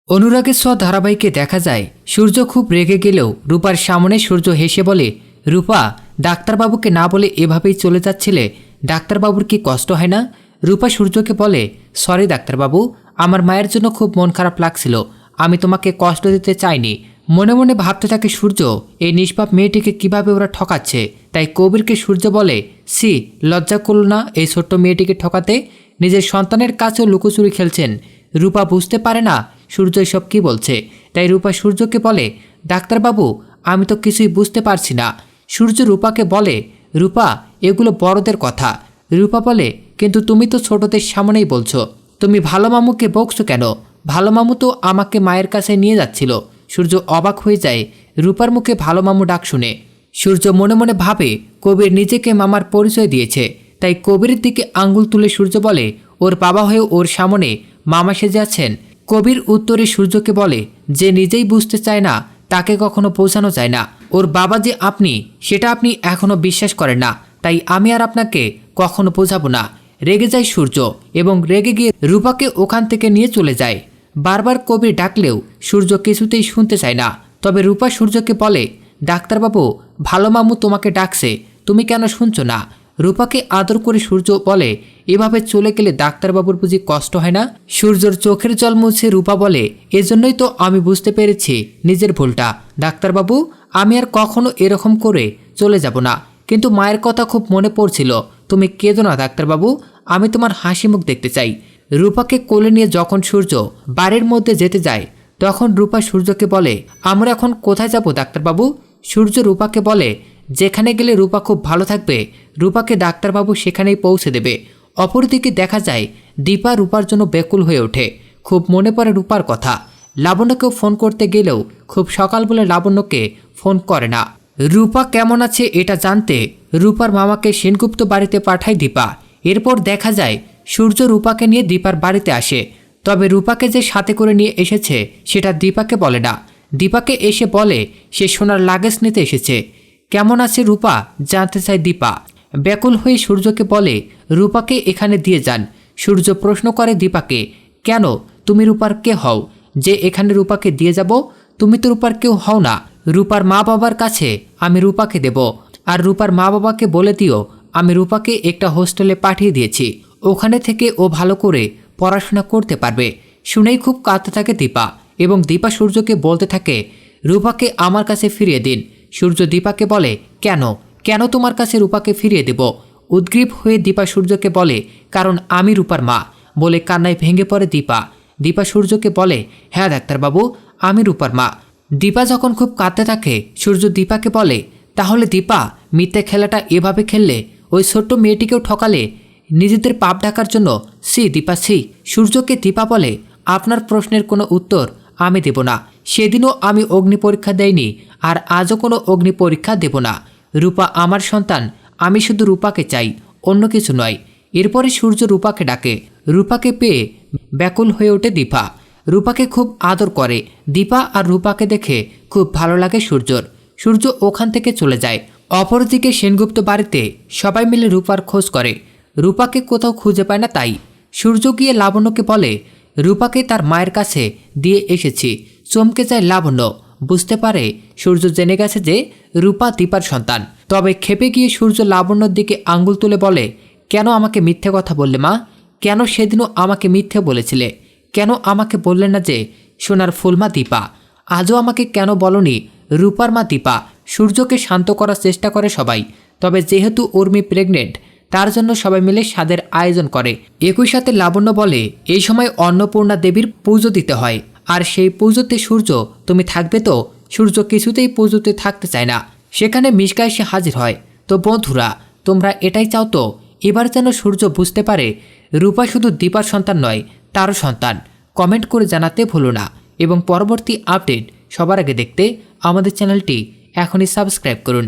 অনুরাগের ছোঁয়া ধারাবাহিকে দেখা যায় সূর্য খুব রেগে গেলেও রূপার সামনে সূর্য হেসে বলে, রূপা, ডাক্তারবাবুকে না বলে এভাবেই চলে যাচ্ছিলে, ডাক্তারবাবুর কি কষ্ট হয় না? রূপা সূর্যকে বলে, সরি ডাক্তারবাবু, আমার মায়ের জন্য খুব মন খারাপ লাগছিল, আমি তোমাকে কষ্ট দিতে চাইনি। মনে মনে ভাবতে থাকে সূর্য, এই নিষ্পাপ মেয়েটিকে কিভাবে ওরা ঠকাচ্ছে। তাই কবিরকে সূর্য বলে, সি, লজ্জা করল না এই ছোট্ট মেয়েটিকে ঠকাতে? নিজের সন্তানের কাছেও লুকোচুরি খেলছেন। রূপা বুঝতে পারে না সূর্য এসব কী বলছে। তাই রূপা সূর্যকে বলে, ডাক্তারবাবু, আমি তো কিছুই বুঝতে পারছি না। সূর্য রূপাকে বলে, রূপা, এগুলো বড়দের কথা। রূপা বলে, কিন্তু তুমি তো ছোটদের সামনেই বলছো, তুমি ভালো মামুকে বকছো কেন? ভালো মামু তো আমাকে মায়ের কাছে নিয়ে যাচ্ছিল। সূর্য অবাক হয়ে যায় রূপার মুখে ভালো মামু ডাক শুনে। সূর্য মনে মনে ভাবে কবির নিজেকে মামার পরিচয় দিয়েছে। তাই কবিরের দিকে আঙ্গুল তুলে সূর্য বলে, ওর বাবা হয়ে ওর সামনে মামা সেজে আছেন। কবির উত্তরে সূর্যকে বলে, যে নিজেই বুঝতে চায় না তাকে কখনো বোঝানো যায় না। ওর বাবা যে আপনি, সেটা আপনি এখনো বিশ্বাস করেন না, তাই আমি আর আপনাকে কখনো বোঝাবো না। রেগে যায় সূর্য এবং রেগে গিয়ে রূপাকে ওখান থেকে নিয়ে চলে যায়। বারবার কবির ডাকলেও সূর্য কিছুতেই শুনতে চায় না। তবে রূপা সূর্যকে বলে, ডাক্তারবাবু, ভালো মামু তোমাকে ডাকছে, তুমি কেন শুনছো না? রূপাকে আদর করে সূর্য বলে, এভাবে চলে গেলে ডাক্তারবাবুর বুঝি কষ্ট হয় না? সূর্যর চোখের জল মুছে রূপা বলে, এজন্যই তো আমি বুঝতে পেরেছি নিজের ভুলটা। ডাক্তারবাবু, আমি আর কখনো এরকম করে চলে যাব না, কিন্তু মায়ের কথা খুব মনে পড়ছিল। তুমি কেঁদো না ডাক্তারবাবু, আমি তোমার হাসি মুখ দেখতে চাই। রূপাকে কোলে নিয়ে যখন সূর্য বাড়ির মধ্যে যেতে যায়, তখন রূপা সূর্যকে বলে, আমরা এখন কোথায় যাব ডাক্তারবাবু? সূর্য রূপাকে বলে, যেখানে গেলে রূপা খুব ভালো থাকবে, রূপাকে ডাক্তারবাবু সেখানেই পৌঁছে দেবে। অপরদিকে দেখা যায় দীপা রূপার জন্য ব্যাকুল হয়ে ওঠে। খুব মনে পড়ে রূপার কথা। লাবণ্যকেও ফোন করতে গেলেও খুব সকাল বলে লাবণ্যকে ফোন করে না। রূপা কেমন আছে এটা জানতে রূপার মামাকে সেনগুপ্ত বাড়িতে পাঠায় দীপা। এরপর দেখা যায় সূর্য রূপাকে নিয়ে দীপার বাড়িতে আসে। তবে রূপাকে যে সাথে করে নিয়ে এসেছে সেটা দীপাকে বলে না। দীপাকে এসে বলে সে সোনার লাগেজ নিতে এসেছে। কেমন আছে রূপা জানতে চায় দীপা। ব্যাকুল হয়ে সূর্যকে বলে, রূপাকে এখানে দিয়ে যান। সূর্য প্রশ্ন করে দীপাকে, কেন, তুমি রূপার কে হও যে এখানে রূপাকে দিয়ে যাব? তুমি তো রূপার কেউ হও না। রূপার মা বাবার কাছে আমি রূপাকে দেব, আর রূপার মা বাবাকে বলে দিও আমি রূপাকে একটা হোস্টেলে পাঠিয়ে দিয়েছি, ওখানে থেকে ও ভালো করে পড়াশোনা করতে পারবে। শুনেই খুব কাঁদতে থাকে দীপা এবং দীপা সূর্যকে বলতে থাকে, রূপাকে আমার কাছে ফিরিয়ে দিন। সূর্য দীপাকে বলে, কেন কেন তোমার কাছে রূপাকে ফিরিয়ে দেব? উদ্গ্রীব হয়ে দীপা সূর্যকে বলে, কারণ আমি রূপার মা। বলে কান্নায় ভেঙে পড়ে দীপা। দীপা সূর্যকে বলে, হ্যাঁ ডাক্তারবাবু, আমি রূপার মা। দীপা যখন খুব কাঁদতে থাকে সূর্য দীপাকে বলে, তাহলে দীপা, মিথ্যে খেলাটা এভাবে খেললে, ওই ছোট্ট মেয়েটিকেও ঠকালে নিজেদের পাপ ঢাকার জন্য। সি দীপা, সি। সূর্যকে দীপা বলে, আপনার প্রশ্নের কোনো উত্তর আমি দেব না। সেদিনও আমি অগ্নি পরীক্ষা দেইনি, আর আজও কোনো অগ্নি পরীক্ষা দেব না। রূপা আমার সন্তান, আমি শুধু রূপাকে চাই, অন্য কিছু নয়। এরপরে সূর্য রূপাকে ডাকে। রূপাকে পেয়ে ব্যাকুল হয়ে ওঠে দীপা। রূপাকে খুব আদর করে দীপা, আর রূপাকে দেখে খুব ভালো লাগে সূর্যর। সূর্য ওখান থেকে চলে যায়। অপরদিকে সেনগুপ্ত বাড়িতে সবাই মিলে রূপার খোঁজ করে। রূপাকে কোথাও খুঁজে পায় না। তাই সূর্য গিয়ে লাবণ্যকে বলে, রূপাকে তার মায়ের কাছে দিয়ে এসেছি। চমকে যায় লাবণ্য। বুঝতে পারে সূর্য জেনে গেছে যে রূপা দীপার সন্তান। তবে খেপে গিয়ে সূর্য লাবণ্যর দিকে আঙ্গুল তুলে বলে, কেন আমাকে মিথ্যে কথা বললে মা? কেন সেদিনও আমাকে মিথ্যে বলেছিলে? কেন আমাকে বললে না যে সোনার ফুলমা দীপা? আজও আমাকে কেন বলনি রূপার মা দীপা? সূর্যকে শান্ত করার চেষ্টা করে সবাই। তবে যেহেতু উর্মি প্রেগনেন্ট, তার জন্য সবাই মিলে স্বাদের আয়োজন করে। একই সাথে লাবণ্য বলে, এই সময় অন্নপূর্ণা দেবীর পুজো দিতে হয়, আর সেই পুজোতে সূর্য তুমি থাকবে তো? সূর্য কিছুতেই পুজোতে থাকতে চায় না। সেখানে মিশকা এসে হাজির হয়। তো বন্ধুরা, তোমরা এটাই চাও তো এবার যেন সূর্য বুঝতে পারে রূপা শুধু দীপার সন্তান নয়, তারও সন্তান? কমেন্ট করে জানাতে ভুলো না এবং পরবর্তী আপডেট সবার আগে দেখতে আমাদের চ্যানেলটি এখনই সাবস্ক্রাইব করুন।